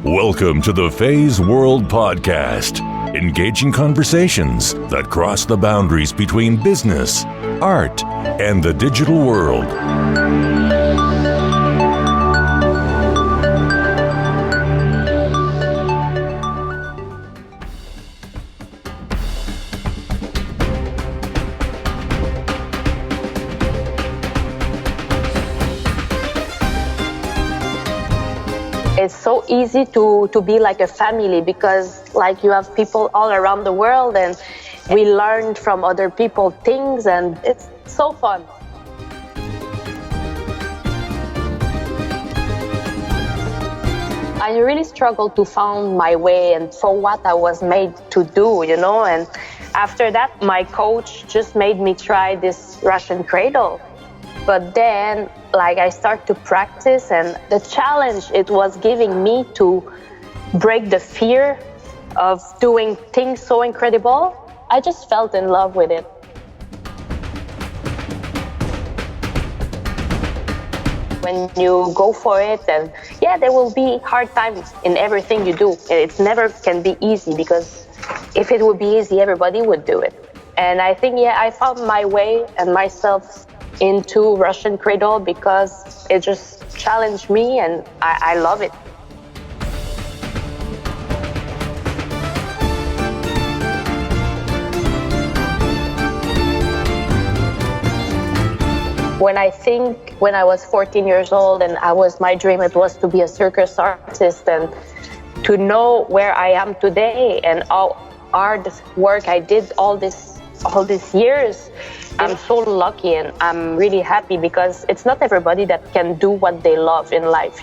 Welcome to the Feisworld podcast, engaging conversations that cross the boundaries between business, art, and the digital world. It's so easy to be like a family because like you have people all around the world and we learn from other people things and it's so fun. I really struggled to find my way and for what I was made to do, and after that my coach just made me try this Russian cradle. But then, I start to practice and the challenge it was giving me to break the fear of doing things so incredible, I just felt in love with it. When you go for it, and there will be hard times in everything you do. It never can be easy because if it would be easy, everybody would do it. And I think, I found my way and myself into Russian Cradle because it just challenged me and I love it. When I was 14 years old and my dream it was to be a circus artist and to know where I am today and how hard work I did all these years, I'm so lucky and I'm really happy because it's not everybody that can do what they love in life,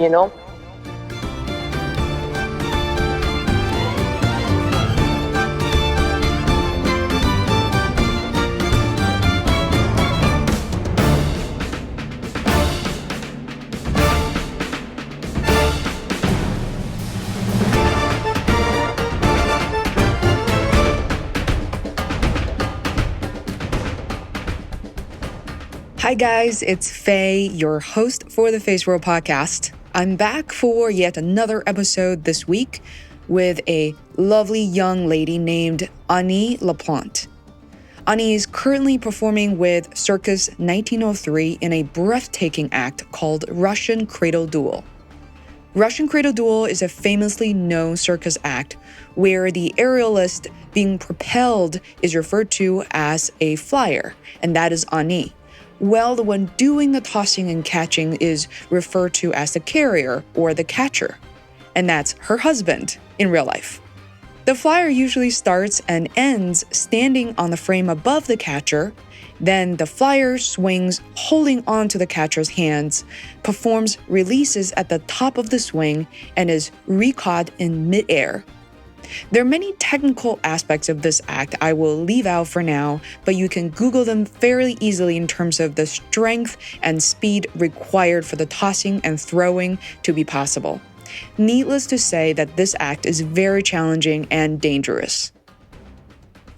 Hi guys, it's Faye, your host for the Feisworld podcast. I'm back for yet another episode this week with a lovely young lady named Anny Laplante. Anny is currently performing with Circus 1903 in a breathtaking act called Russian Cradle Duo. Russian Cradle Duo is a famously known circus act where the aerialist being propelled is referred to as a flyer, and that is Anny. Well, the one doing the tossing and catching is referred to as the carrier or the catcher, and that's her husband in real life. The flyer usually starts and ends standing on the frame above the catcher, then the flyer swings holding onto the catcher's hands, performs releases at the top of the swing, and is recaught in midair. There are many technical aspects of this act I will leave out for now, but you can Google them fairly easily in terms of the strength and speed required for the tossing and throwing to be possible. Needless to say that this act is very challenging and dangerous.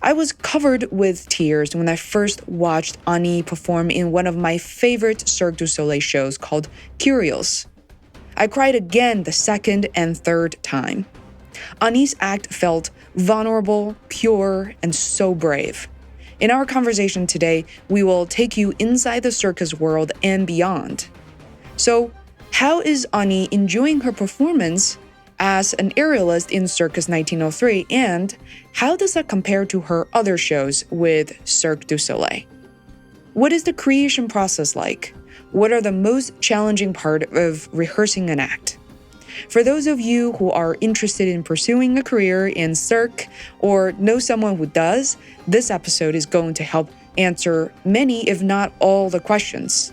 I was covered with tears when I first watched Anny perform in one of my favorite Cirque du Soleil shows called Curious. I cried again the second and third time. Anny's act felt vulnerable, pure, and so brave. In our conversation today, we will take you inside the circus world and beyond. So, how is Anny enjoying her performance as an aerialist in Circus 1903, and how does that compare to her other shows with Cirque du Soleil? What is the creation process like? What are the most challenging part of rehearsing an act? For those of you who are interested in pursuing a career in Cirque or know someone who does, this episode is going to help answer many, if not all, the questions.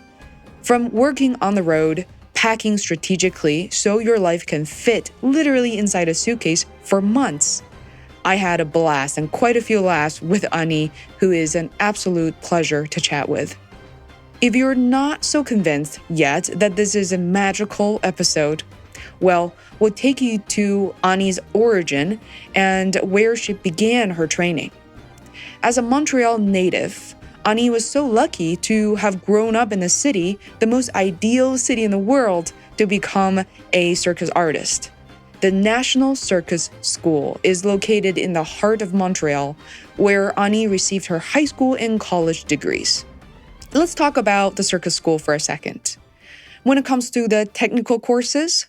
From working on the road, packing strategically so your life can fit literally inside a suitcase for months. I had a blast and quite a few laughs with Anny, who is an absolute pleasure to chat with. If you're not so convinced yet that this is a magical episode, well, we'll take you to Anny's origin and where she began her training. As a Montreal native, Anny was so lucky to have grown up in a city, the most ideal city in the world, to become a circus artist. The National Circus School is located in the heart of Montreal, where Anny received her high school and college degrees. Let's talk about the Circus School for a second. When it comes to the technical courses,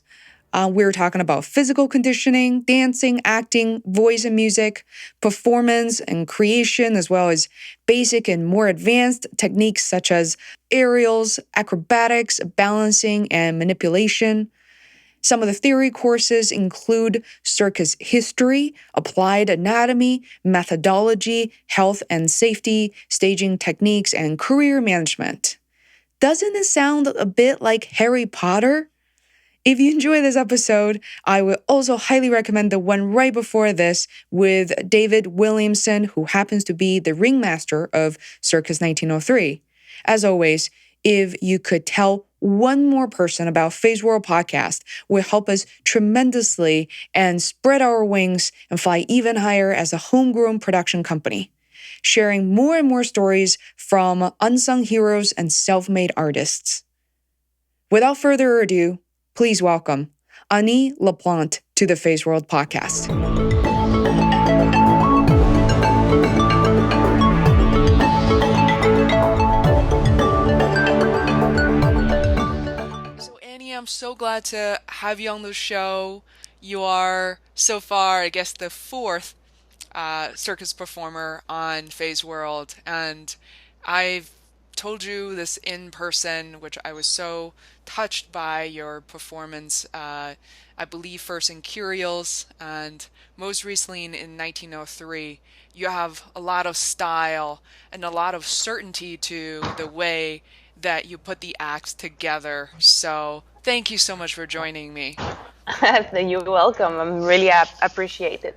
we're talking about physical conditioning, dancing, acting, voice and music, performance and creation, as well as basic and more advanced techniques such as aerials, acrobatics, balancing, and manipulation. Some of the theory courses include circus history, applied anatomy, methodology, health and safety, staging techniques, and career management. Doesn't it sound a bit like Harry Potter? If you enjoy this episode, I would also highly recommend the one right before this with David Williamson, who happens to be the ringmaster of Circus 1903. As always, if you could tell one more person about Feisworld podcast, will help us tremendously and spread our wings and fly even higher as a homegrown production company, sharing more and more stories from unsung heroes and self-made artists. Without further ado, please welcome Anny Laplante to the Feisworld podcast. So Anny, I'm so glad to have you on the show. You are so far, I guess, the fourth circus performer on Feisworld, and I've told you this in person, which I was so touched by your performance, I believe first in Curials and most recently in 1903. You have a lot of style and a lot of certainty to the way that you put the acts together. So thank you so much for joining me. You're welcome. I'm really appreciate it.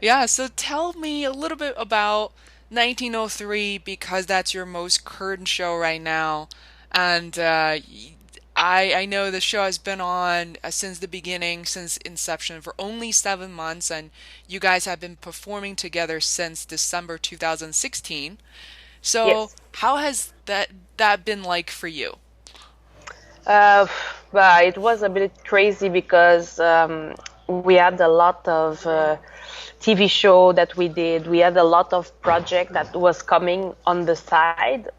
Yeah, so tell me a little bit about 1903, because that's your most current show right now. And I know the show has been on since the beginning, since inception, for only 7 months, and you guys have been performing together since December 2016. So Yes. How has that been like for you? But it was a bit crazy because we had a lot of TV show that we did. We had a lot of project that was coming on the side,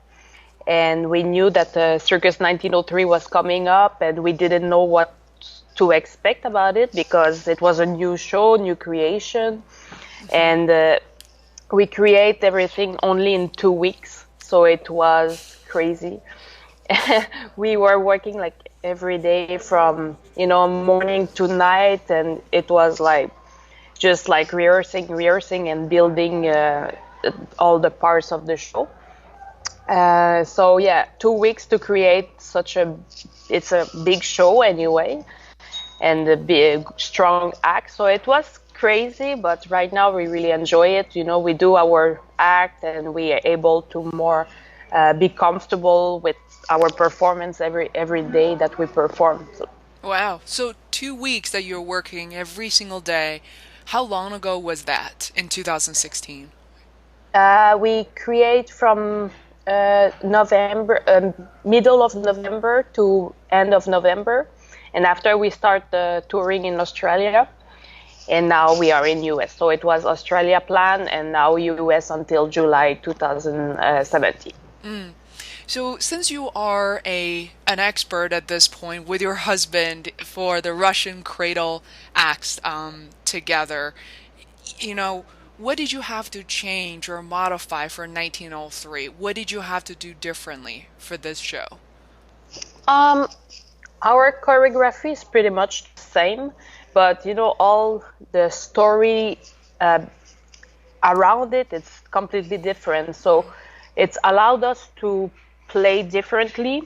and we knew that Circus 1903 was coming up, and we didn't know what to expect about it because it was a new show, new creation, and we create everything only in 2 weeks, so it was crazy. We were working like every day from morning to night, and it was like just like rehearsing and building all the parts of the show. So yeah, 2 weeks to create it's a big show anyway, and a big strong act. So it was crazy, but right now we really enjoy it. We do our act, and we are able to more be comfortable with our performance every day that we perform. So. Wow. So 2 weeks that you're working every single day. How long ago was that in 2016? We create from November, middle of November to end of November, and after we start touring in Australia, and now we are in US. So it was Australia plan, and now US until July 2017. So since you are an expert at this point with your husband for the Russian Cradle acts together, what did you have to change or modify for 1903? What did you have to do differently for this show? Our choreography is pretty much the same, but all the story around it's completely different. So it's allowed us to play differently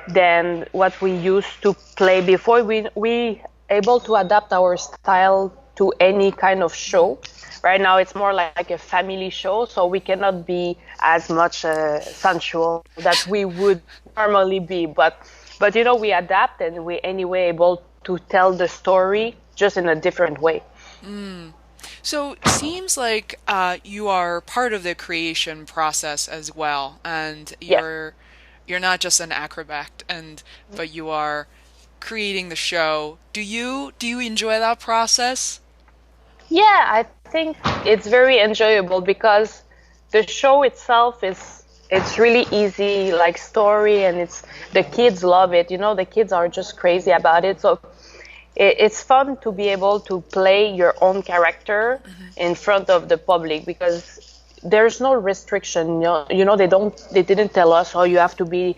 than what we used to play before. We able to adapt our style to any kind of show. Right now it's more like a family show, so we cannot be as much sensual that we would normally be, but we adapt, and we anyway able to tell the story just in a different way. So it seems like you are part of the creation process as well, and you're not just an acrobat, but you are creating the show. Do you enjoy that process? Yeah, I think it's very enjoyable because the show itself is it's really easy like story, and it's the kids love it. You know, the kids are just crazy about it. So it's fun to be able to play your own character in front of the public because there's no restriction. They didn't tell us, oh, you have to be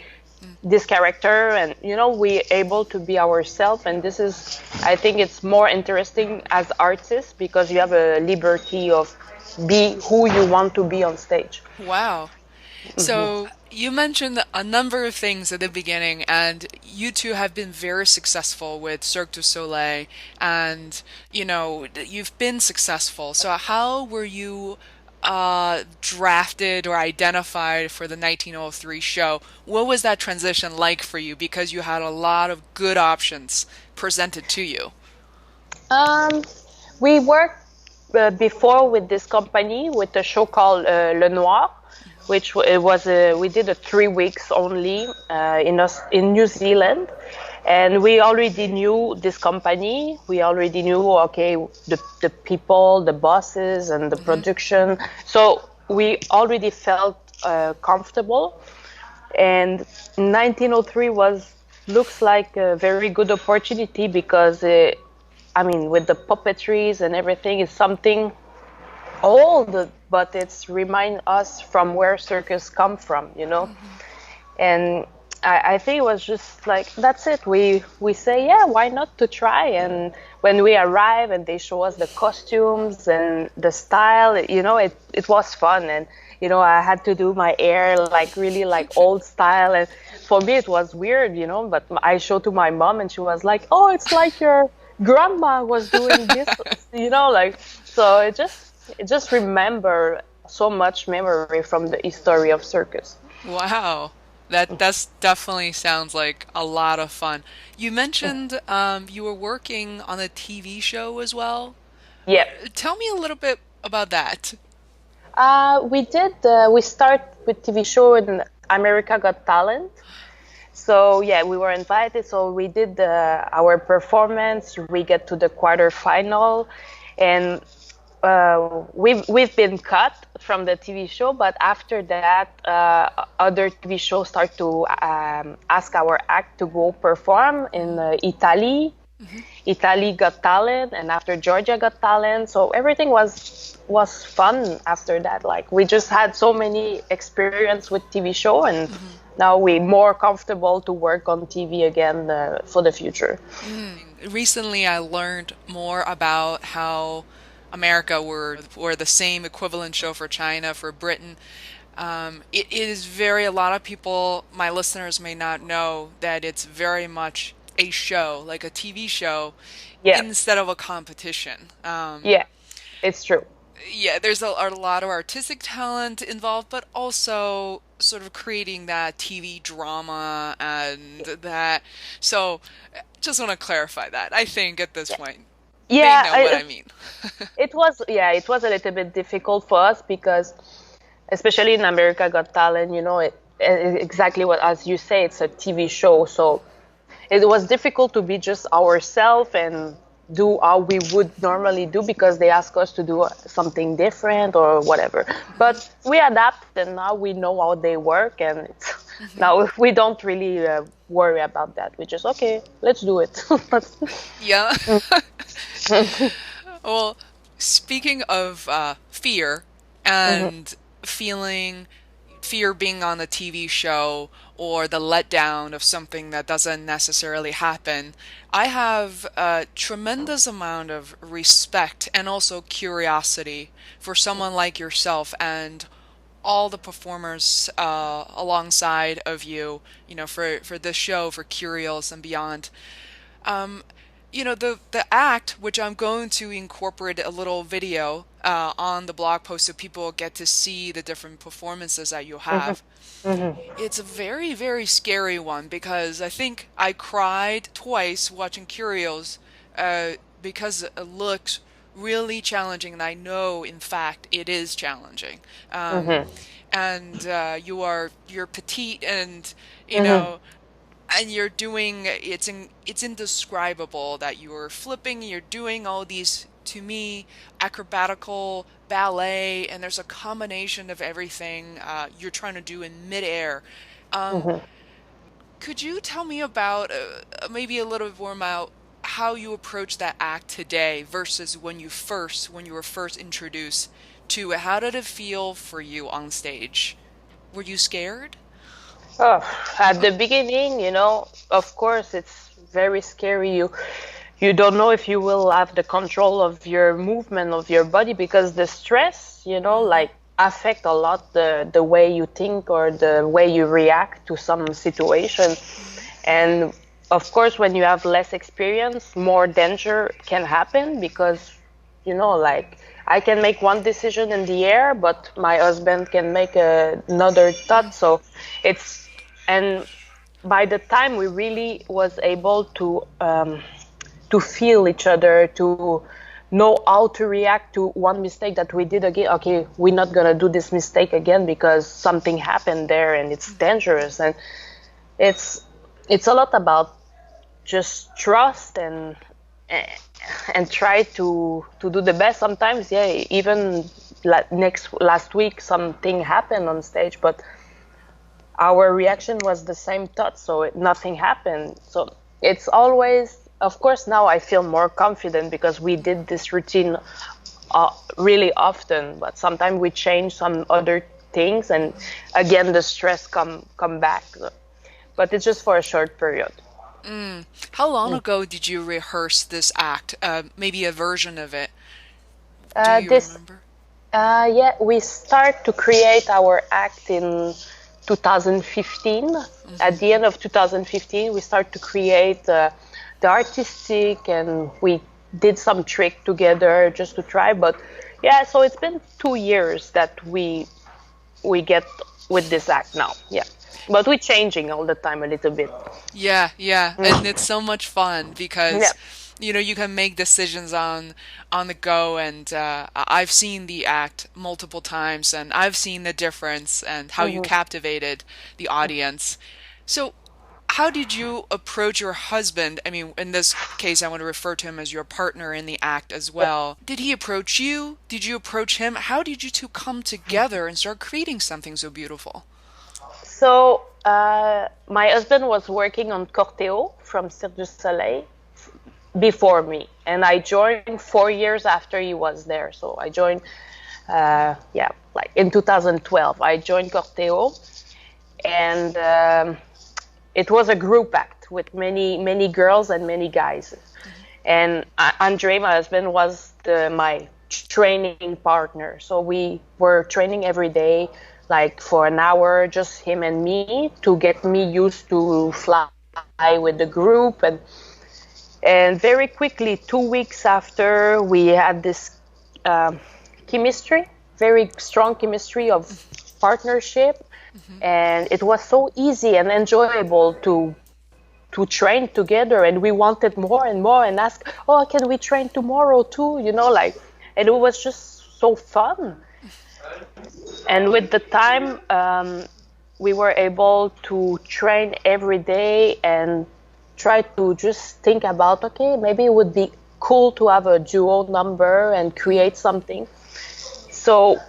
this character, and we're able to be ourselves, and this is, I think it's more interesting as artists because you have a liberty of be who you want to be on stage. Wow. So you mentioned a number of things at the beginning, and you two have been very successful with Cirque du Soleil, and you've been successful. So how were you drafted or identified for the 1903 show? What was that transition like for you? Because you had a lot of good options presented to you. We worked before with this company with a show called Le Noir, which it was we did a 3 weeks only in New Zealand, and we already knew this company. We already knew the people, the bosses, and the production. So we already felt comfortable. And 1903 looks like a very good opportunity because with the puppetries and everything, is something old, but it's remind us from where circus come from, And I think it was just like, that's it. We say, yeah, why not to try? And when we arrive and they show us the costumes and the style, it was fun. And, I had to do my hair like really like old style. And for me, it was weird, but I showed to my mom and she was like, oh, it's like your grandma was doing this, so it just remember so much memory from the history of circus. Wow. That's definitely sounds like a lot of fun. You mentioned you were working on a TV show as well. Yeah. Tell me a little bit about that. We start with TV show in America Got Talent. So yeah, we were invited. So we did our performance. We get to the quarterfinal, and we've been cut from the TV show. But after that, other TV shows start to ask our act to go perform in Italy. Italy Got Talent, and after Georgia Got Talent. So everything was fun after that. Like, we just had so many experience with TV show, and now we're more comfortable to work on TV again for the future. Recently, I learned more about how America were the same equivalent show for China, for Britain. It is a lot of people, my listeners may not know that it's very much a show, like a TV show, instead of a competition. Yeah, it's true. Yeah, there's a lot of artistic talent involved, but also sort of creating that TV drama and that. So, just want to clarify that. I think at this point, they know what I mean. It was a little bit difficult for us because, especially in America Got Talent, exactly what, as you say, it's a TV show. So it was difficult to be just ourselves and do how we would normally do because they ask us to do something different or whatever. But we adapt, and now we know how they work, and now we don't really worry about that. We just, okay, let's do it. Yeah. Well, speaking of fear and feeling fear being on the TV show or the letdown of something that doesn't necessarily happen, I have a tremendous amount of respect and also curiosity for someone like yourself and all the performers alongside of you, for this show, for Curios and beyond. The act, which I'm going to incorporate a little video on the blog post so people get to see the different performances that you have. It's a very, very scary one because I think I cried twice watching Curios because it looks really challenging, and I know, in fact, it is challenging. And you're petite, and and you're doing it's indescribable that you're flipping, you're doing all these, to me, acrobatical ballet, and there's a combination of everything you're trying to do in midair. Um, Mhm. could you tell me about maybe a little bit more about how you approach that act today versus when you were first introduced to it? How did it feel for you on stage? Were you scared? Oh, at the beginning, of course, it's very scary. You don't know if you will have the control of your movement of your body because the stress, Hmm. like affect a lot the way you think or the way you react to some situation. And of course, when you have less experience, more danger can happen because, like I can make one decision in the air, but my husband can make another thought. So it's, and by the time we really was able to feel each other, to know how to react to one mistake that we did again. Okay, we're not gonna do this mistake again because something happened there and it's dangerous. And it's it's a lot about just trust and try to do the best. Sometimes, yeah, even last week something happened on stage, but our reaction was the same thought, so nothing happened. So it's always, of course, now I feel more confident because we did this routine really often, but sometimes we change some other things, and again the stress come back. But it's just for a short period. How long ago did you rehearse this act? Maybe a version of it. Do you This remember? Yeah, we start to create our act in 2015. At Hmm. the end of 2015, we start to create the artistic, and we did some trick together just to try. But yeah, so it's been 2 years that we get with this act now. Yeah, but we're changing all the time a little bit. Yeah, yeah, and it's so much fun Yeah. because you can make decisions on the go, and I've seen the act multiple times, and I've seen the difference and how you Hmm. captivated the audience. So, how did you approach your husband? I mean, in this case, I want to refer to him as your partner in the act as Yeah. well. Did he approach you? Did you approach him? How did you two come together and start creating something so beautiful? So my husband was working on Corteo from Cirque du Soleil before me, and I joined 4 years after he was there. So I joined, yeah, like in 2012, I joined Corteo, and it was a group act with many girls and many guys. And Andre, my husband, was my training partner. So we were training every day, like for an hour, just him and me, to get me used to fly with the group. And very quickly, 2 weeks after, we had this um, chemistry, very strong chemistry of partnership. Hmm. And it was so easy and enjoyable to train together, and we wanted more and more and ask, oh, can we train tomorrow too, like, and it was just so fun. And with the time, we were able to train every day and try to just think about, okay, maybe it would be cool to have a duo number and create something. So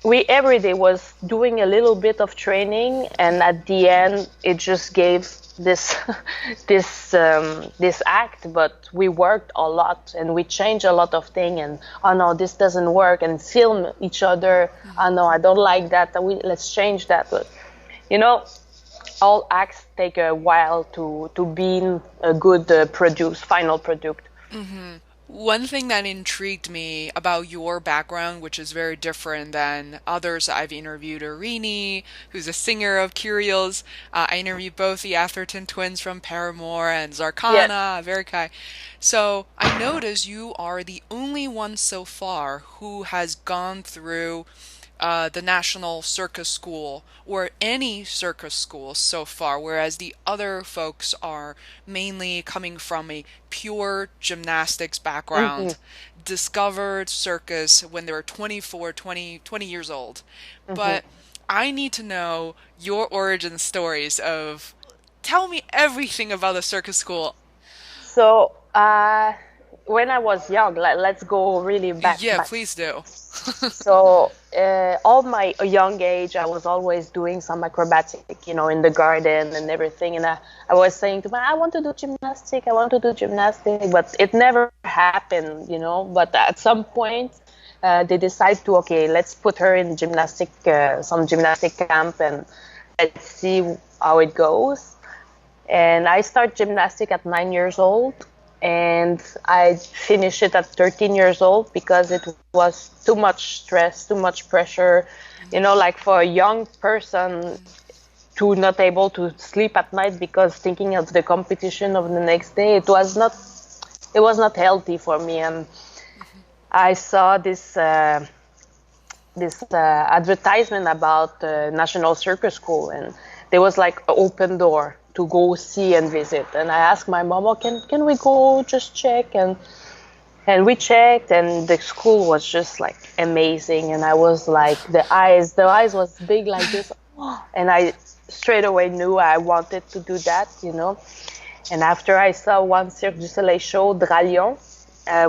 we every day was doing a little bit of training, and at the end it just gave this this act. But we worked a lot and we changed a lot of things, and oh no, this doesn't work, and film each other. Oh no, I don't like that, let's change that. But you know all acts take a while to be a good final product. One thing that intrigued me about your background, which is very different than others I've interviewed, Irini, who's a singer of Curios. I interviewed both the Atherton twins from Paramore and Yes. Zarkana, Verikai. So I notice you are the only one so far who has gone through the National Circus School or any circus school so far, whereas the other folks are mainly coming from a pure gymnastics Hmm. background, discovered circus when they were 24, 20 years old. Hmm. But I need to know your origin stories of Tell me everything about the circus school. So, when I was young, let's go really Yeah, back. please do. So, all my young age, I was always doing some acrobatic, in the garden and everything. And I was saying to my, I want to do gymnastic, I want to do gymnastic, but it never happened. But at some point, they decide to, okay, let's put her in gymnastic, some gymnastic camp, and let's see how it goes. And I start gymnastic at 9 years old, and I finished it at 13 years old because it was too much stress, too much pressure. Like for a young person to not able to sleep at night because thinking of the competition of the next day, it was not healthy for me. And I saw this advertisement about the National Circus School, and there was like an open door to go see and visit. And I asked my mom, oh, can we go just check? And we checked, and the school was just like amazing. And I was like, the eyes was big like this. And I straight away knew I wanted to do that. And after I saw one Cirque du Soleil show, Dralion,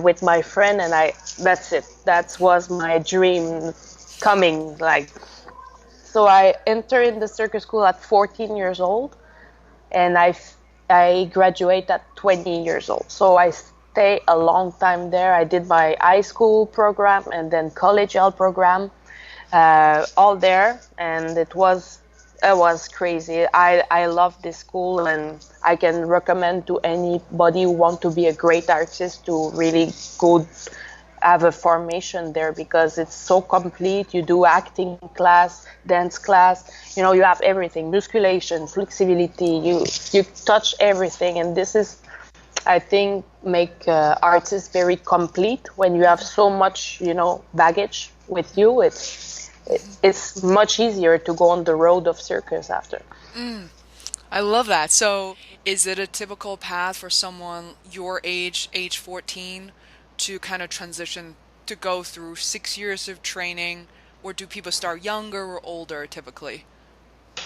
with my friend, and that's it. That was my dream coming. So I entered in the circus school at 14 years old, and I graduate at 20 years old. So I stay a long time there. I did my high school program and then collegial program, all there, and it was crazy. I love this school, and I can recommend to anybody who want to be a great artist to really go have a formation there, because it's so complete. You do acting class, dance class, you have everything, musculation, flexibility, you touch everything. And this is, I think, make artists very complete. When you have so much, baggage with you, it's much easier to go on the road of circus after. I love that. So, is it a typical path for someone your age 14, to kind of transition to go through 6 years of training, or do people start younger or older typically?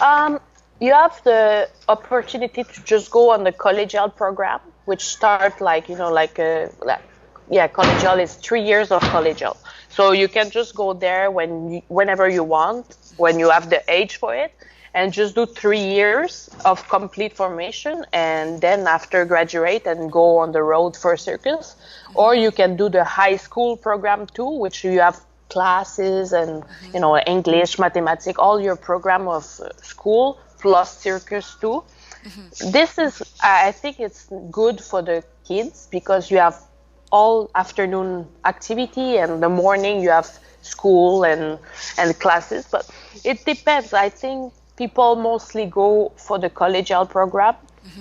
Um, you have the opportunity to just go on the collegial program, which start collegial is 3 years of collegial. So you can just go there whenever you want, when you have the age for it, and just do 3 years of complete formation, and then after graduate and go on the road for circus. Or you can do the high school program too, which you have classes and English, mathematics, all your program of school plus circus too. This is, I think it's good for the kids, because you have all afternoon activity, and the morning you have school and classes. But it depends. I think people mostly go for the collegial program,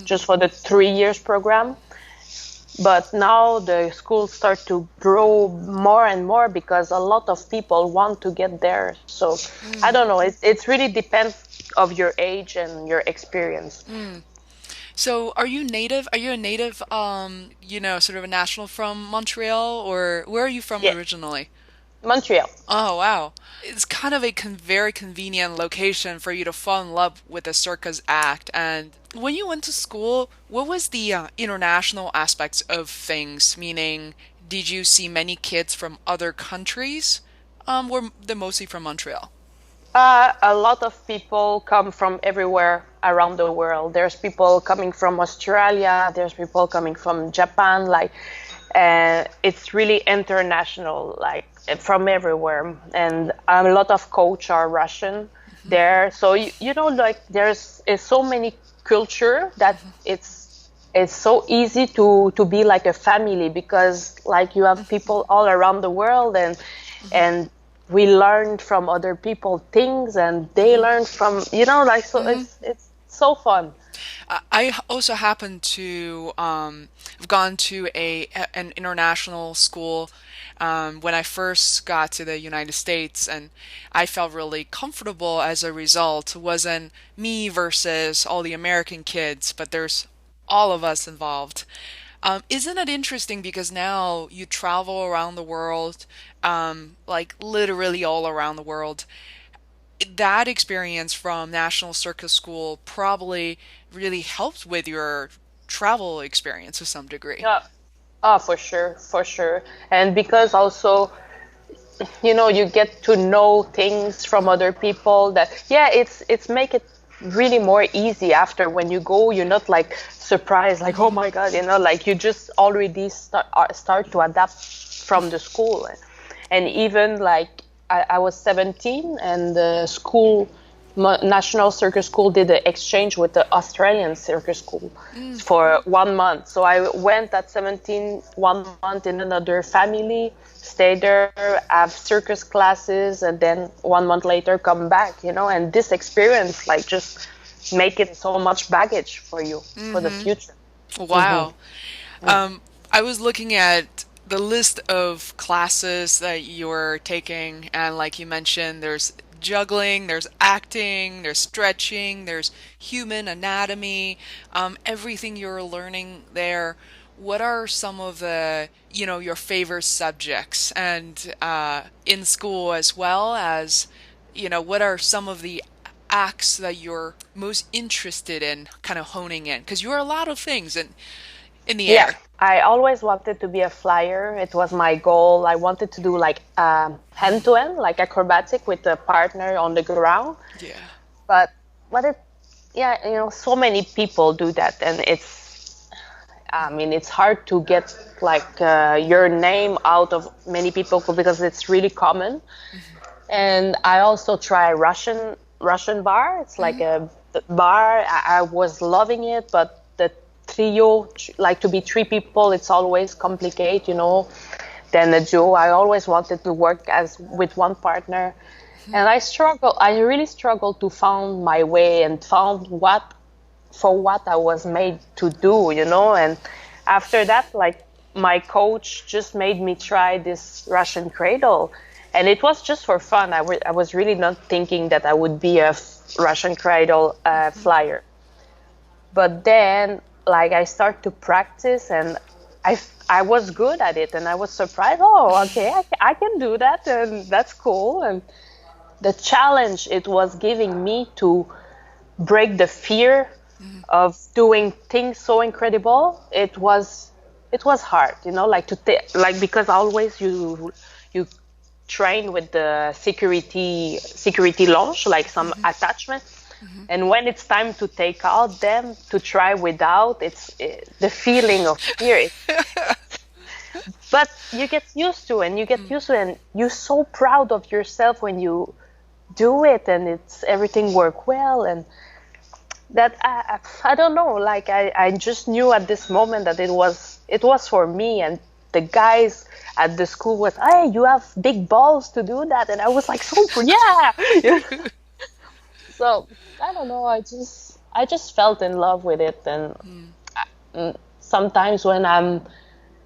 just for the 3 years program. But now the schools start to grow more and more, because a lot of people want to get there. So I don't know. It really depends of your age and your experience. So, are you native? Are you a native, sort of a national from Montreal, or where are you from Yeah, originally? Montreal. Oh, wow. It's kind of a very convenient location for you to fall in love with the circus act. And when you went to school, what was the international aspects of things? Meaning, did you see many kids from other countries? Or they're mostly from Montreal? A lot of people come from everywhere around the world. There's people coming from Australia. There's people coming from Japan. It's really international, from everywhere. And a lot of coach are Russian there. So there's so many culture that it's so easy to be like a family, because you have people all around the world, and we learn from other people things, and they learn from so it's so fun. I also happen to have gone to an international school when I first got to the United States, and I felt really comfortable as a result. It wasn't me versus all the American kids, but there's all of us involved. Isn't it interesting because now you travel around the world, like literally all around the world. That experience from National Circus School probably really helped with your travel experience to some degree. Yeah. Oh, for sure, for sure. And because also, you get to know things from other people that, yeah, it's make it really more easy after when you go, you're not like surprised, like, oh my God, like you just already start to adapt from the school. And even like I was 17 and the school, National Circus School did an exchange with the Australian Circus School for 1 month. So I went at 17, 1 month in another family, stay there, have circus classes, and then 1 month later come back, and this experience like just make it so much baggage for you for the future. Wow. I was looking at the list of classes that you're taking, and like you mentioned, there's juggling, there's acting, there's stretching, there's human anatomy, everything you're learning there. What are some of the, your favorite subjects, and in school as well as, what are some of the acts that you're most interested in kind of honing in? Because you're a lot of things in the Yeah, air. I always wanted to be a flyer. It was my goal. I wanted to do like hand to hand, like acrobatic with a partner on the ground. Yeah. But yeah, so many people do that, and it's hard to get like your name out of many people because it's really common. And I also try Russian bar. It's like a bar. I was loving it, but the trio, like to be three people, it's always complicated, Then a duo, I always wanted to work with one partner. And I really struggled to find my way and found what I was made to do, And after that, like my coach just made me try this Russian cradle. And it was just for fun. I was really not thinking that I would be a Russian cradle flyer. But then, like, I started to practice, and I was good at it, and I was surprised. Oh, okay, I can do that, and that's cool. And the challenge it was giving me to break the fear of doing things so incredible. It was hard, like because always you train with the security launch, like some attachment. And when it's time to take out them, to try without, the feeling of fear. But you get used to it, and you're so proud of yourself when you do it, and everything work well. And that I don't know, like I just knew at this moment that it was for me. And the guys at the school was, hey, you have big balls to do that, and I was like, so yeah. So I don't know, I just felt in love with it. And sometimes when I'm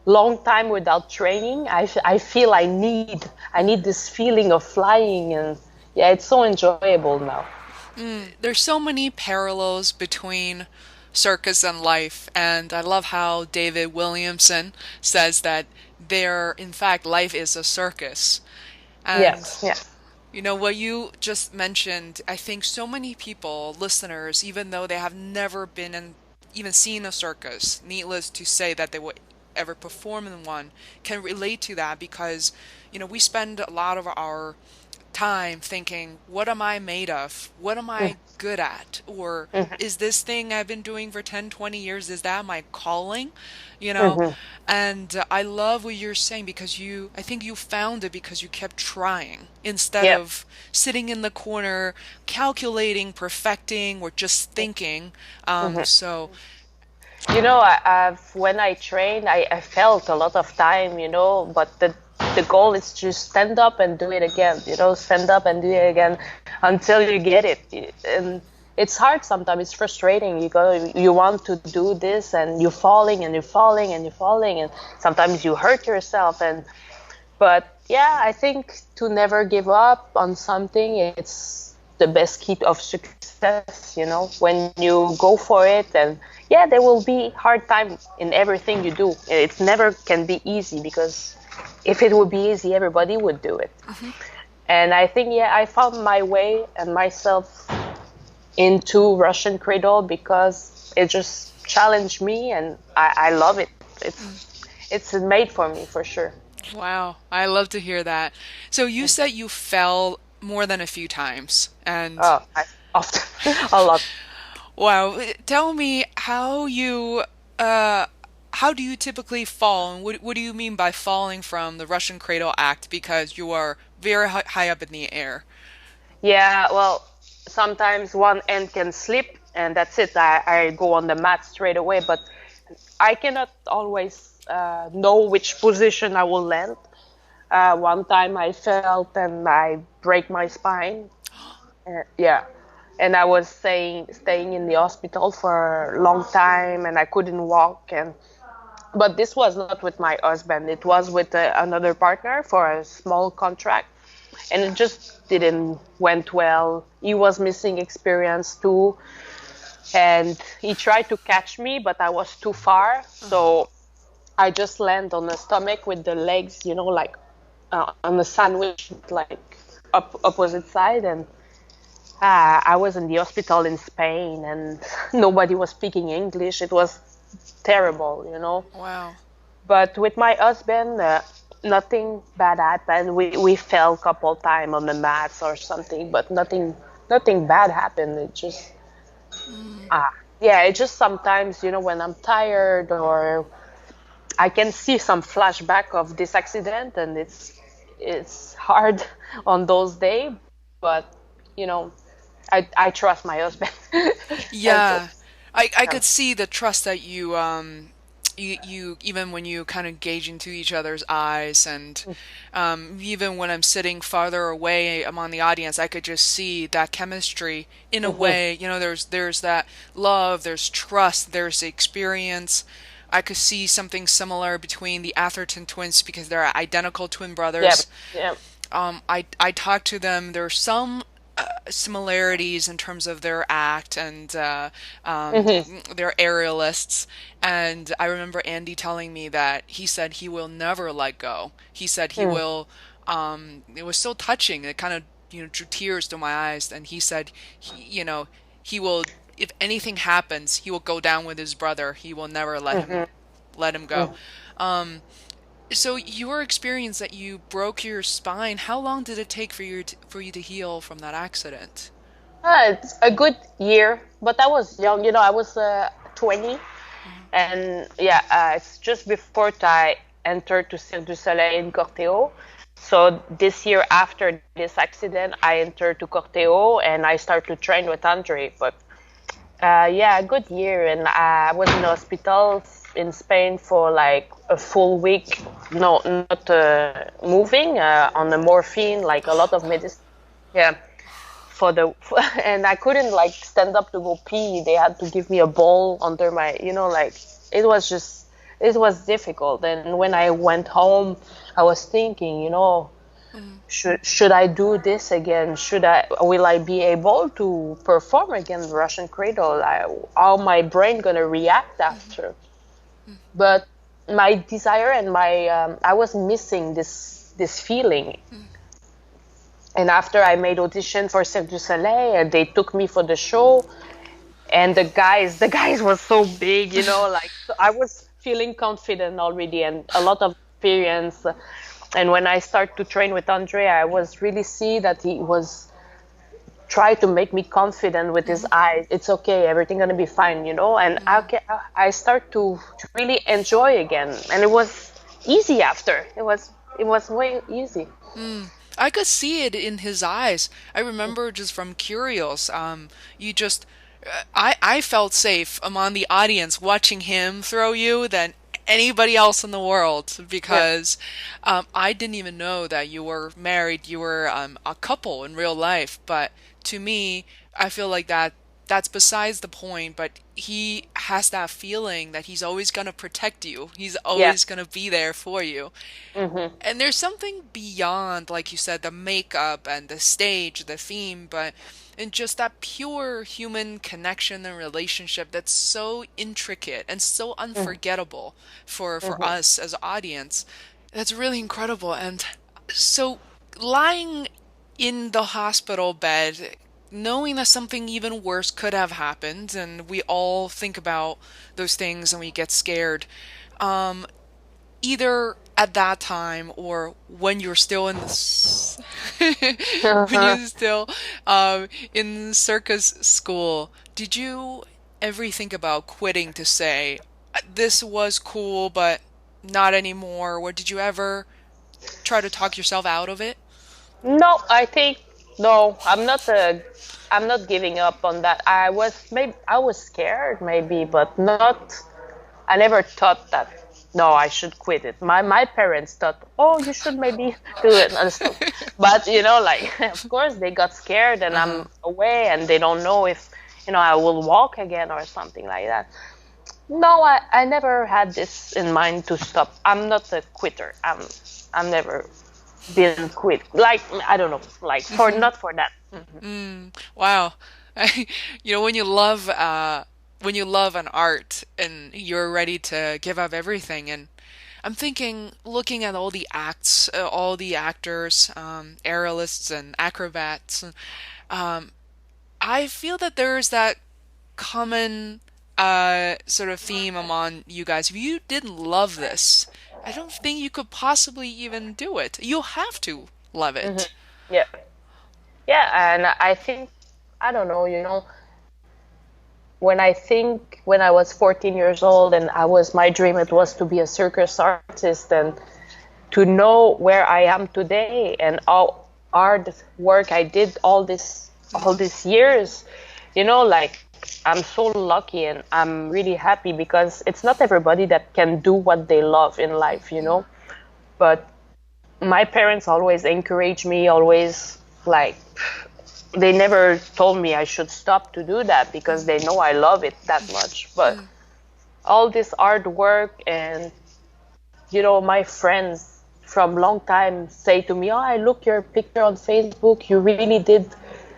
long time without training, I feel I need this feeling of flying, and yeah, it's so enjoyable now. There's so many parallels between circus and life, and I love how David Williamson says that in fact, life is a circus. And Yes. what you just mentioned, I think so many people, listeners, even though they have never been even seen a circus, needless to say that they would ever perform in one, can relate to that because, we spend a lot of our time thinking, what am I made of? What am I good at? Or is this thing I've been doing for 10, 20 years, is that my calling? And I love what you're saying because I think you found it because you kept trying instead of sitting in the corner, calculating, perfecting, or just thinking. So when I trained, I felt a lot of time, but the goal is to stand up and do it again, stand up and do it again until you get it. And it's hard sometimes, it's frustrating. You want to do this and you're falling and you're falling and you're falling, and sometimes you hurt yourself. But yeah, I think to never give up on something, it's the best key of success, when you go for it. And yeah, there will be hard time in everything you do. It never can be easy, because if it would be easy, everybody would do it. And I think, I found my way and myself into Russian Cradle because it just challenged me, and I love it. It's made for me for sure. Wow, I love to hear that. So you said you fell more than a few times, and Oh, I often a lot. wow, tell me uh how do you typically fall, and what do you mean by falling from the Russian cradle act because you are very high up in the air? Yeah, well, sometimes one end can slip, and that's it. I go on the mat straight away, but I cannot always know which position I will land. One time I felt and I break my spine. Yeah, and I was staying in the hospital for a long time, and I couldn't walk. And but this was not with my husband. It was with another partner for a small contract, and it just didn't went well. He was missing experience too, and he tried to catch me, but I was too far, so I just land on the stomach with the legs, like on the sandwich, like opposite side, and I was in the hospital in Spain, and nobody was speaking English. It was terrible. Wow. But with my husband, nothing bad happened. We fell a couple times on the mats or something, but nothing bad happened. It just yeah, it just sometimes, when I'm tired or I can see some flashback of this accident, and it's hard on those days, but you know, I trust my husband. And so Yeah. I yeah. could see the trust that you even when you kind of gauge into each other's eyes, and even when I'm sitting farther away among the audience, I could just see that chemistry in a Mhm. way. There's that love, there's trust, there's experience. I could see something similar between the Atherton twins because they're identical twin Yeah, brothers. yeah. I talked to them. There's some similarities in terms of their act and Mhm. they're aerialists. And I remember Andy telling me that he said he will never let go. He said he Mm. will. It was so touching. It kind of drew tears to my eyes. And he said he will. If anything happens, he will go down with his brother. He will never Mhm. let him go. Mhm. So your experience that you broke your spine, how long did it take for you to heal from that accident? It's a good year, but I was young. I was 20, Mhm. and yeah, it's just before I entered to Cirque du Soleil in Corteo. So this year after this accident, I entered to Corteo and I started to train with Andre. But yeah, a good year, and I was in the hospital in Spain for like a full week. No, not moving on the morphine, like a Oh lot of God. medicine. Yeah, and I couldn't like stand up to go pee. They had to give me a bowl under my, like it was just it was difficult. And when I went home, I was thinking, Mm, should I do this again? Will I be able to perform again Russian Cradle? How my brain gonna react mhm, after? mm, But my desire and my I was missing this feeling. mm. And after I made audition for Cirque du Soleil, and they took me for the show, and the guys was so big, like so I was feeling confident already and a lot of experience. And when I start to train with Andre, I was really see that he was try to make me confident with his Mhm, eyes. It's okay, everything gonna be fine, and mm, I start to really enjoy again, and it was easy after. It was way easy. mm. I could see it in his eyes. I remember just from Curios, you just, I felt safe among the audience watching him throw you than anybody else in the world Yeah. because I didn't even know that you were married, you were a couple in real life. But to me, I feel like that's besides the point, but he has that feeling that he's always going to protect you. He's Yeah. always going to be there for you. Hmm. And there's something beyond, like you said, the makeup and the stage, the theme, but in just that pure human connection and relationship that's so intricate and so unforgettable for Hmm. us as audience. That's really incredible. And so lying in the hospital bed, knowing that something even worse could have happened, and we all think about those things and we get scared. Um, Either at that time or when you're still in when you're still in circus school, did you ever think about quitting to say, this was cool, but not anymore? Or did you ever try to talk yourself out of it? No, I think no. I'm not giving up on that. I was scared maybe, but not. I never thought that. No, I should quit it. My parents thought, oh, you should maybe do it and stuff. But like of course they got scared, and Uh-huh. I'm away, and they don't know if I will walk again or something like that. No, I never had this in mind to stop. I'm not a quitter. I'm never been quit. Like I don't know. Like for not for that. Wow. When you love an art and you're ready to give up everything, and I'm thinking, looking at all the acts, all the actors, aerialists and acrobats, um, I feel that there's that common sort of theme among you guys. If you didn't love this, I don't think you could possibly even do it. You'll have to love it. Yeah, yeah, and I think I don't know. When I think when I was 14 years old and my dream it was to be a circus artist, and to know where I am today and how hard work I did all these years, like I'm so lucky, and I'm really happy because it's not everybody that can do what they love in life. But my parents always encourage me, always like they never told me I should stop to do that because they know I love it that much. But all this hard work, and my friends from long time say to me, "Oh, I look your picture on Facebook. You really did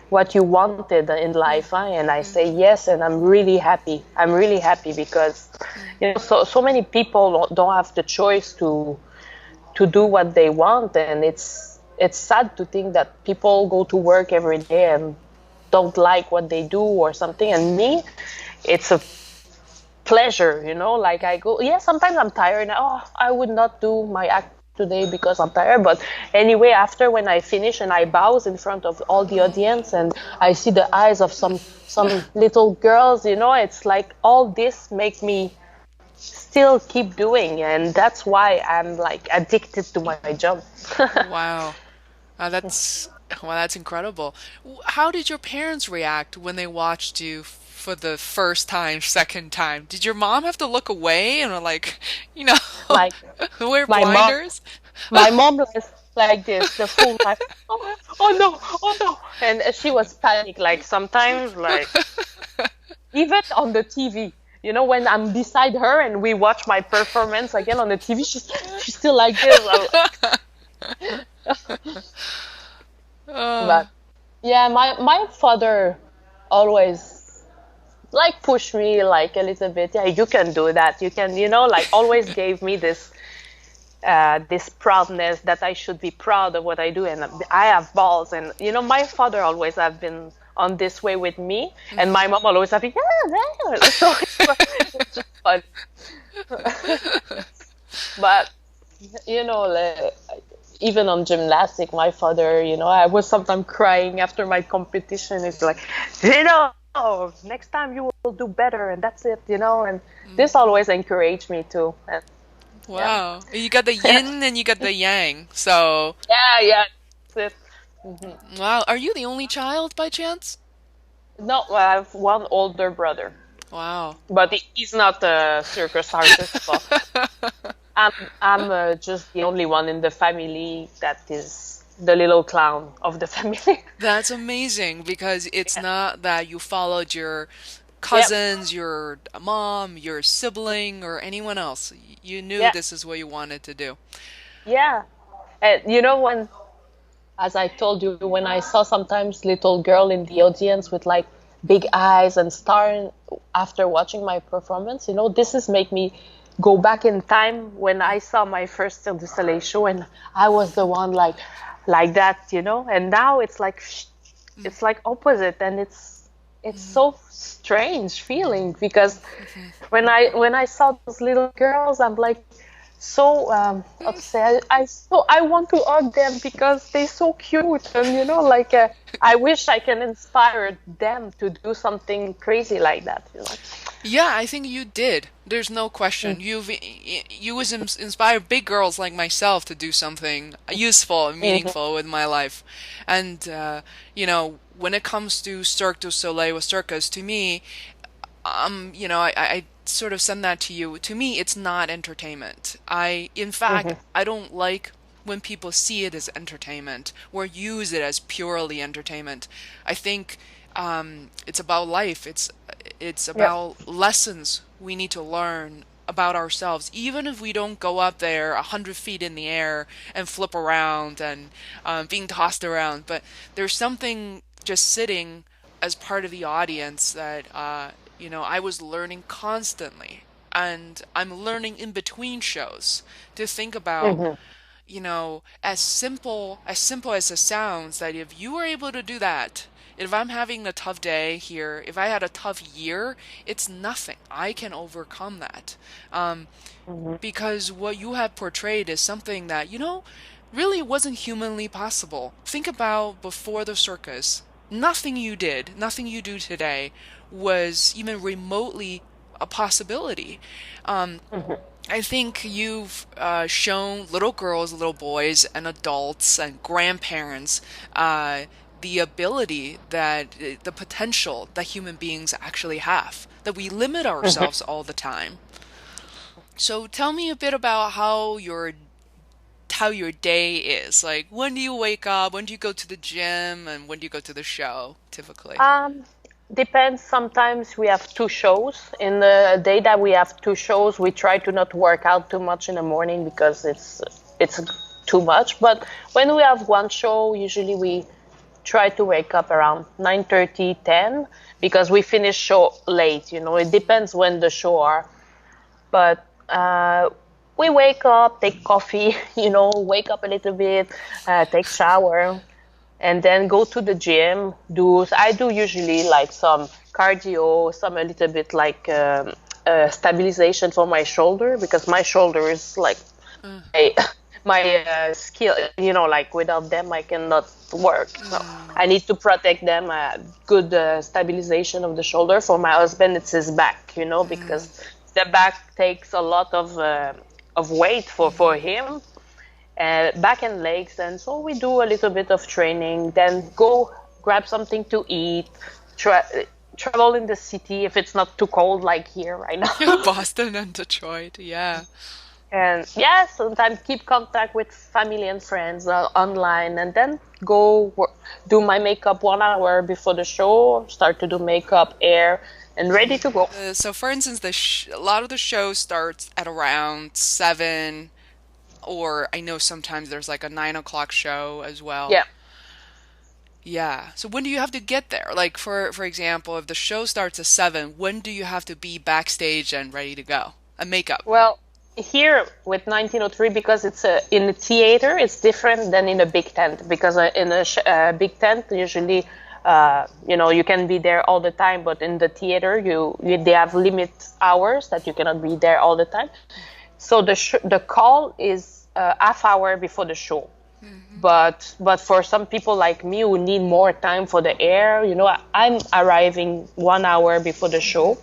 what you wanted in life," huh? And I say yes, and I'm really happy. I'm really happy because so many people don't have the choice to do what they want, and it's sad to think that people go to work every day and don't like what they do or something. And me, it's a pleasure, like I go, yeah, sometimes I'm tired, oh, I would not do my act today because I'm tired, but anyway, after when I finish and I bows in front of all the audience and I see the eyes of some little girls, it's like all this make me still keep doing, and that's why I'm like addicted to my job. Wow. That's that's incredible. How did your parents react when they watched you for the first time, second time? Did your mom have to look away and like, you know, Like wear my mom blinders? my mom was like this the full time. Oh no, oh no, and she was panic like sometimes, like even on the TV. When I'm beside her and we watch my performance again on the TV, she's still like this. But yeah, my father always like push me like a little bit. Yeah, you can do that. You can, like always gave me this proudness that I should be proud of what I do, and I have balls. And my father always have been on this way with me, and my mom always have been, yeah, yeah. So it's just fun. But like, even on gymnastic, my father, I was sometimes crying after my competition. It's like, next time you will do better, and that's it, and this always encouraged me too. And, yeah. Wow. You got the yin and you got the yang. So, Yeah, yeah, that's it. wow. Are you the only child by chance? No, I have one older brother, Wow. but he's not a circus artist. So I'm just the only one in the family that is the little clown of the family. That's amazing because it's not that you followed your Yep. cousins, your mom, your sibling, or anyone else. You knew Yeah, this is what you wanted to do. yeah. And when, as I told you, when I saw sometimes little girl in the audience with like big eyes and staring after watching my performance, this is make me go back in time when I saw my first Cirque du Soleil show, and I was the one like that, and now it's like it's like opposite, and it's so strange feeling, because when I saw those little girls, I'm like so upset. I want to hug them because they're so cute, and like I wish I can inspire them to do something crazy like that. Yeah, I think you did. There's no question. You was inspired big girls like myself to do something useful and Mm-hmm. meaningful with my life. And when it comes to Cirque du Soleil with Circus, to me, I sort of send that to you. To me, it's not entertainment. In fact, Mm-hmm. I don't like when people see it as entertainment or use it as purely entertainment. I think it's about life. It's Yeah. about lessons we need to learn about ourselves, even if we don't go up there 100 feet in the air and flip around and being tossed around. But there's something just sitting as part of the audience that I was learning constantly, and I'm learning in between shows to think about, Mm-hmm. as simple as it sounds, that if you were able to do that, if I'm having a tough day here, if I had a tough year, it's nothing. I can overcome that. Um, Mm-hmm. because what you have portrayed is something that, really wasn't humanly possible. Think about before the circus. Nothing you did, nothing you do today was even remotely a possibility. Um, Mm-hmm. I think you've shown little girls, little boys, and adults and grandparents the ability the potential that human beings actually have, that we limit ourselves all the time. So tell me a bit about how your day is. Like, when do you wake up? When do you go to the gym? And when do you go to the show, typically? Um, Depends. Sometimes we have two shows. In the day that we have two shows, we try to not work out too much in the morning because it's too much. But when we have one show, usually we try to wake up around 9:30, 10, because we finish show late. It depends when the show are. But we wake up, take coffee, wake up a little bit, take shower, and then go to the gym. I do usually like some cardio, some a little bit like stabilization for my shoulder, because my shoulder is like Mm, my, my skill. Like without them I cannot work. So mm, I need to protect them. Good stabilization of the shoulder. For my husband, it's his back. mm, Because the back takes a lot of weight for him, back and legs. And so we do a little bit of training, then go grab something to eat, travel in the city if it's not too cold like here right mm. now. Boston and Detroit, yeah. And yeah, sometimes keep contact with family and friends online, and then go do my makeup 1 hour before the show, start to do makeup, hair, and ready to go. So, for instance, a lot of the show starts at around 7, or I know sometimes there's like a 9 o'clock show as well. Yeah. Yeah. So when do you have to get there? Like, for example, if the show starts at 7, when do you have to be backstage and ready to go? And makeup. Well, here with 1903, because it's in a theater, it's different than in a big tent. Because in a big tent, usually, you can be there all the time. But in the theater, they have limit hours that you cannot be there all the time. So the call is half hour before the show. Hmm. But for some people like me who need more time for the air, I'm arriving 1 hour before the show.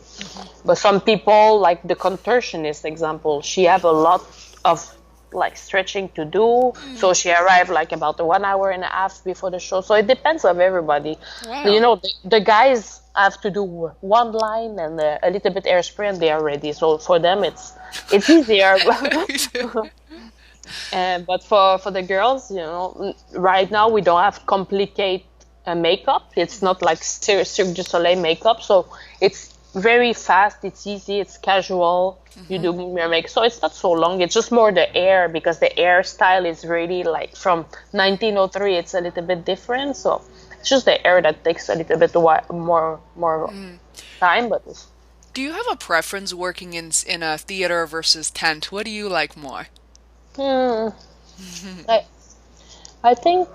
But some people, like the contortionist example, she have a lot of like stretching to do, so she arrived like about 1 hour and a half before the show. So it depends of everybody. Wow. The guys have to do one line and a little bit airspray, and they are ready. So for them, it's easier. But for the girls, right now we don't have complicated makeup. It's not like Cirque du Soleil makeup, so it's very fast. It's easy. It's casual. You Hmm. do your makeup, so it's not so long. It's just more the hair, because the hairstyle is really like from 1903. It's a little bit different, so it's just the hair that takes a little bit more time. But Do you have a preference working in a theater versus tent? What do you like more? hmm, I I think.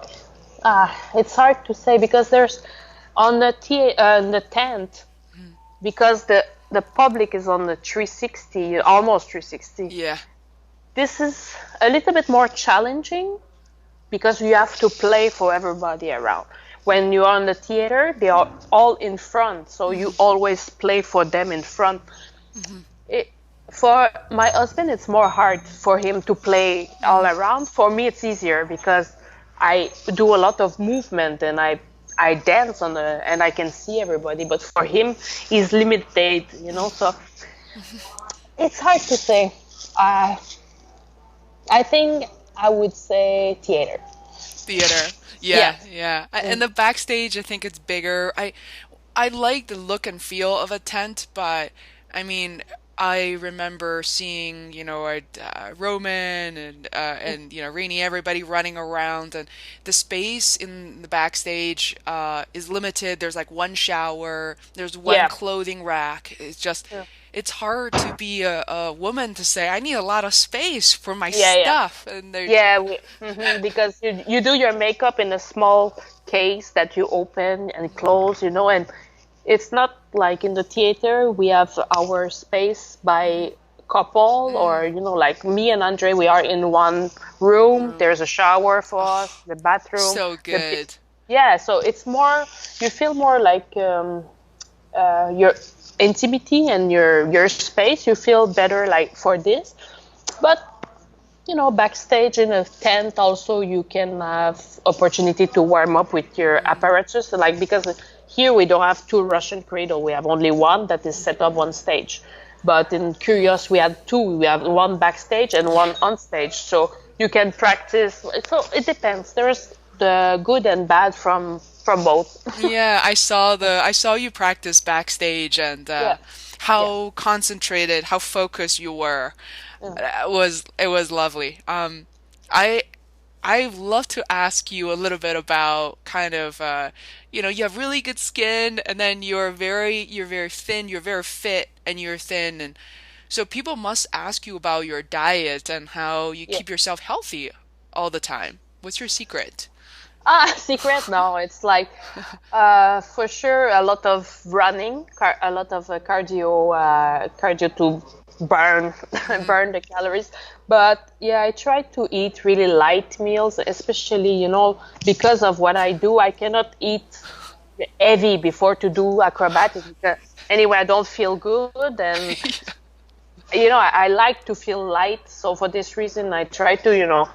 It's hard to say because there's on the tent, because the public is on the 360, almost 360. Yeah. This is a little bit more challenging because you have to play for everybody around. When you're on the theater, they are all in front, so you always play for them in front. It, for my husband, it's more hard for him to play all around. For me, it's easier because I do a lot of movement and I dance and I can see everybody. But for him, he's limited, So it's hard to say. I think I would say theater. Theater. Yeah. And the backstage, I think it's bigger. I like the look and feel of a tent, but I mean, I remember seeing, Roman and Rainey, everybody running around, and the space in the backstage is limited. There's like one shower, there's one clothing rack. It's just, it's hard to be a woman to say, I need a lot of space for my stuff. And because you do your makeup in a small case that you open and close, and it's not like in the theater, we have our space by couple or, like me and Andre, we are in one room. There's a shower for us, the bathroom. So good. So it's more, you feel more like your intimacy and your space. You feel better like for this. But, backstage in a tent also, you can have opportunity to warm up with your apparatus. Like, because here we don't have two Russian cradle. We have only one that is set up on stage. But in Curious, we had two. We have one backstage and one on stage. So you can practice. So it depends. There's the good and bad from both. Yeah, I saw you practice backstage and how concentrated, how focused you were. It was lovely. I'd love to ask you a little bit about kind of, you have really good skin, and then you're very thin, you're very fit, and you're thin, and so people must ask you about your diet and how you keep yourself healthy all the time. What's your secret? Secret? No, it's like, for sure, a lot of running, a lot of cardio to burn the calories. But I try to eat really light meals, especially, because of what I do. I cannot eat heavy before to do acrobatics. Anyway, I don't feel good, and I like to feel light. So for this reason, I try to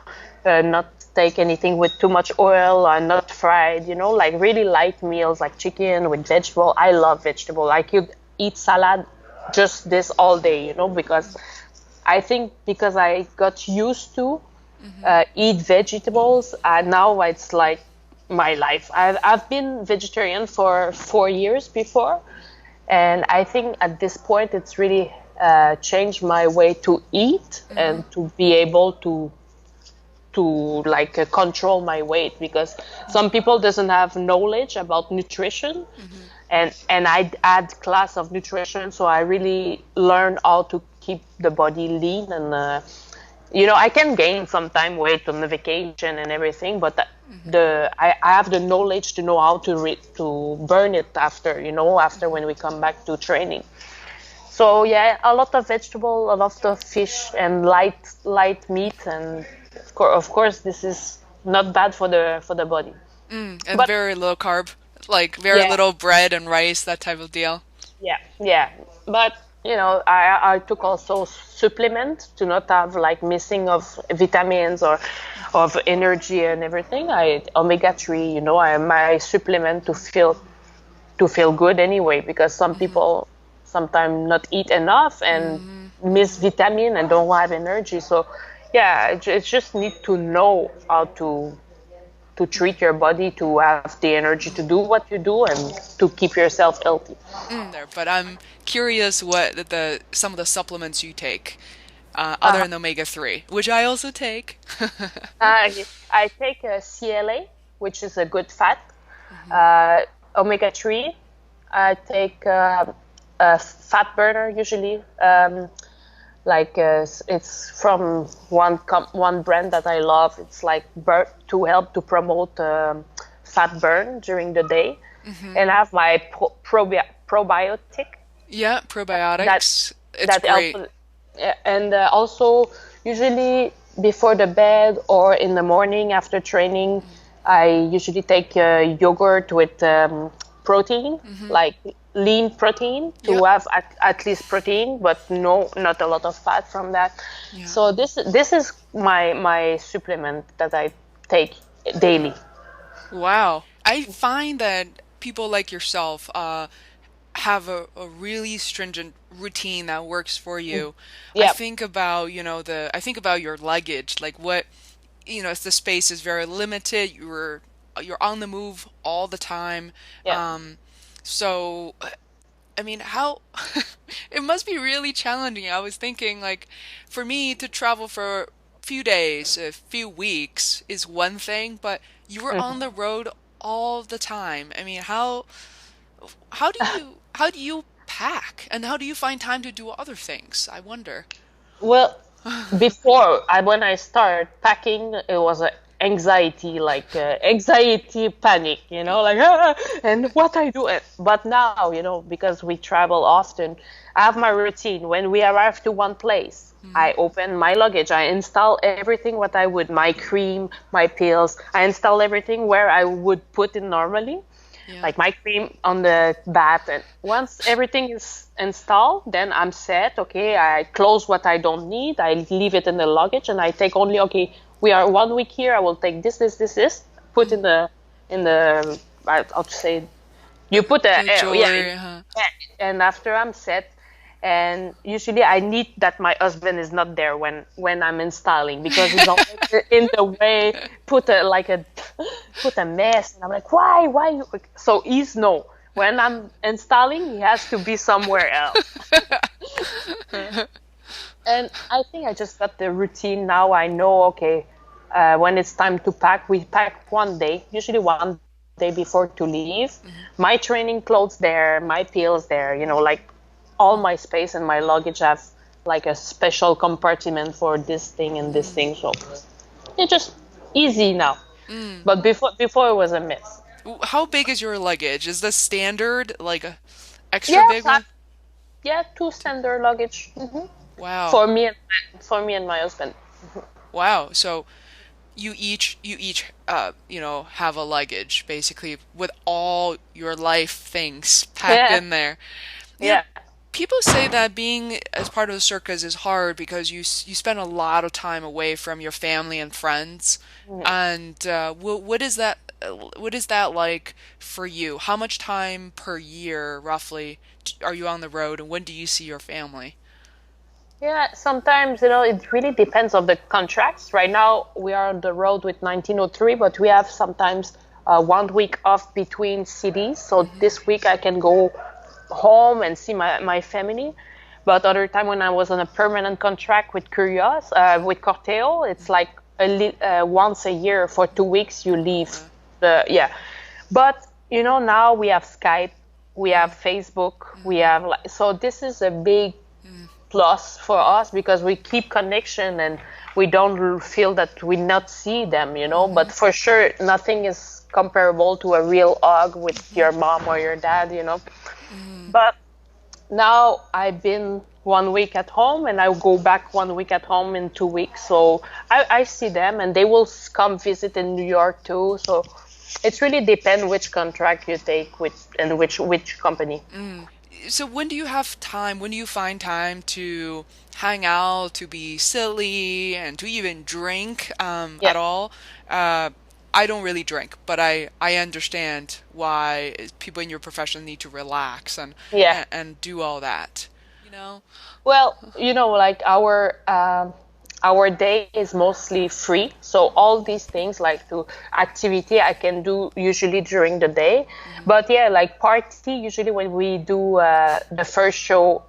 not take anything with too much oil or not fried. Like really light meals, like chicken with vegetable. I love vegetable. I could eat salad, just this all day. Because I think because I got used to eat vegetables, now it's like my life. I've been vegetarian for 4 years before, and I think at this point it's really changed my way to eat and to be able to control my weight, because some people doesn't have knowledge about nutrition. And I add class of nutrition, so I really learn how to keep the body lean. And I can gain sometime weight on the vacation and everything, but I have the knowledge to know how to burn it after when we come back to training. So a lot of vegetable, a lot of fish, and light meat, and of course this is not bad for the body. But very low carb. Like very little bread and rice, that type of deal. Yeah. But I took also supplement to not have like missing of vitamins or of energy and everything. Omega-3, my supplement to feel good anyway, because some people sometimes not eat enough and miss vitamin and don't have energy. So it's just need to know how to treat your body, to have the energy to do what you do and to keep yourself healthy. But I'm curious what some of the supplements you take, other than omega-3, which I also take. I take CLA, which is a good fat. Omega-3. I take a fat burner usually. It's from one brand that I love. It's like to help to promote fat burn during the day, and I have my probiotic Yeah, that probiotics. It's that help. great. Yeah, and also usually before the bed or in the morning after training, I usually take yogurt with protein, like lean protein, to Yep. have at least protein, but no, not a lot of fat from that. Yeah. So this is my supplement that I take daily. Wow. I find that people like yourself have a really stringent routine that works for you. I Yeah, think about, I think about your luggage, like what, the space is very limited. You're on the move all the time. yeah. So I mean, how it must be really challenging. I was thinking, like, for me to travel for a few days, a few weeks is one thing, but you were on the road all the time. I mean, how do you pack, and how do you find time to do other things? I wonder. Well, when I started packing, it was a anxiety, like anxiety, panic, like and what I do. But now, because we travel often, I have my routine. When we arrive to one place, I open my luggage. I install everything what I would, my cream, my pills. I install everything where I would put it normally, Yeah. like my cream on the bath. And once everything is installed, then I'm set. Okay, I close what I don't need. I leave it in the luggage, and I take only, okay, we are 1 week here. I will take this. Put in the I'll say, you put The jewelry, huh? and after I'm set. And usually I need that my husband is not there when I'm installing, because he's always in the way, put a mess, and I'm like, why you? So he's no. When I'm installing, he has to be somewhere else. And I think I just got the routine now. I know, okay, when it's time to pack, we pack one day, usually one day before to leave. My training clothes there, my pills there, like all my space and my luggage have like a special compartment for this thing and this thing. So it's just easy now. But before it was a mess. How big is your luggage? Is this standard, like a extra Yes, big one? yeah, two standard luggage, Wow. for me and my husband. Wow. So you each have a luggage basically with all your life things packed Yeah, in there. You know, yeah. people say that being as part of the circus is hard because you spend a lot of time away from your family and friends. And what is that? What is that like for you? How much time per year, roughly, are you on the road, and when do you see your family? Yeah, sometimes, it really depends on the contracts. Right now, we are on the road with 1903, but we have sometimes 1 week off between cities. So this week I can go home and see my family. But other time when I was on a permanent contract with with Corteo, it's like once a year for 2 weeks you leave. Yeah. But, now we have Skype, we have Facebook, we have, so this is a big plus for us, because we keep connection and we don't feel that we not see them, but for sure nothing is comparable to a real hug with your mom or your dad. But now I've been 1 week at home, and I go back 1 week at home in 2 weeks, so I see them, and they will come visit in New York too. So it's really depend which contract you take with, and which company. So when do you have time? When do you find time to hang out, to be silly, and to even drink Yeah. at all? Uh, I don't really drink, but I understand why people in your profession need to relax Yeah. and do all that. You know? Well, like our day is mostly free, so all these things like to activity I can do usually during the day. But yeah, like party, usually when we do the first show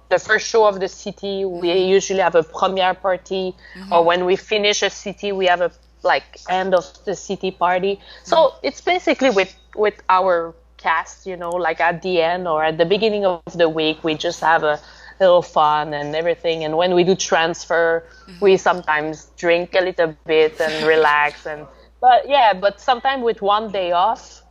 of the city, we usually have a premiere party, or when we finish a city, we have a like end of the city party. So it's basically with our cast, like at the end or at the beginning of the week, we just have a little fun and everything. And when we do transfer, we sometimes drink a little bit and relax. But sometimes with one day off,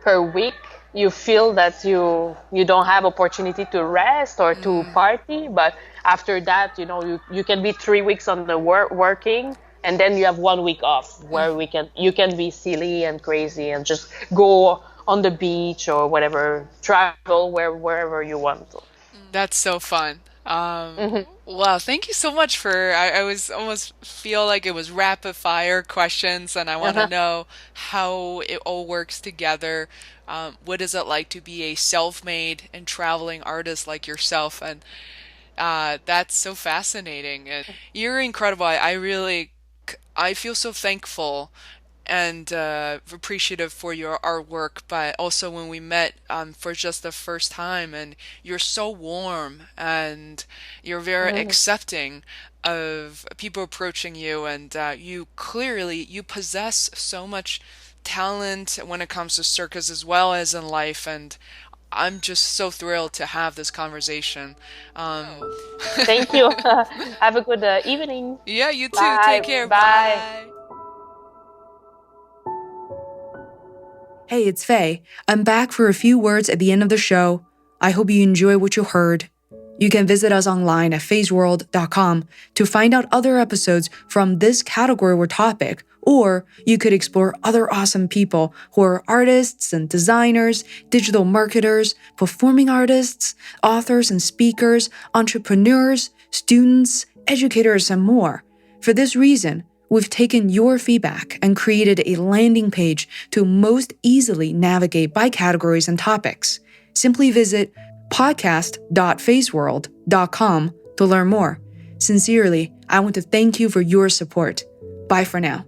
per week, you feel that you don't have opportunity to rest or to party. But after that, you can be 3 weeks on the working, and then you have 1 week off where you can be silly and crazy and just go on the beach or whatever, travel wherever you want to. That's so fun. Wow, thank you so much I was almost feel like it was rapid fire questions, and I want to know how it all works together. What is it like to be a self-made and traveling artist like yourself? And that's so fascinating. And you're incredible. I feel so thankful and appreciative for your artwork, but also when we met for just the first time, and you're so warm and you're very accepting of people approaching you, and you possess so much talent when it comes to circus as well as in life, and I'm just so thrilled to have this conversation. Thank you. Have a good evening. Yeah, you too. Bye. Take care. Bye. Bye. Hey, it's Faye. I'm back for a few words at the end of the show. I hope you enjoy what you heard. You can visit us online at feisworld.com to find out other episodes from this category or topic, or you could explore other awesome people who are artists and designers, digital marketers, performing artists, authors and speakers, entrepreneurs, students, educators, and more. For this reason, we've taken your feedback and created a landing page to most easily navigate by categories and topics. Simply visit podcast.feisworld.com to learn more. Sincerely, I want to thank you for your support. Bye for now.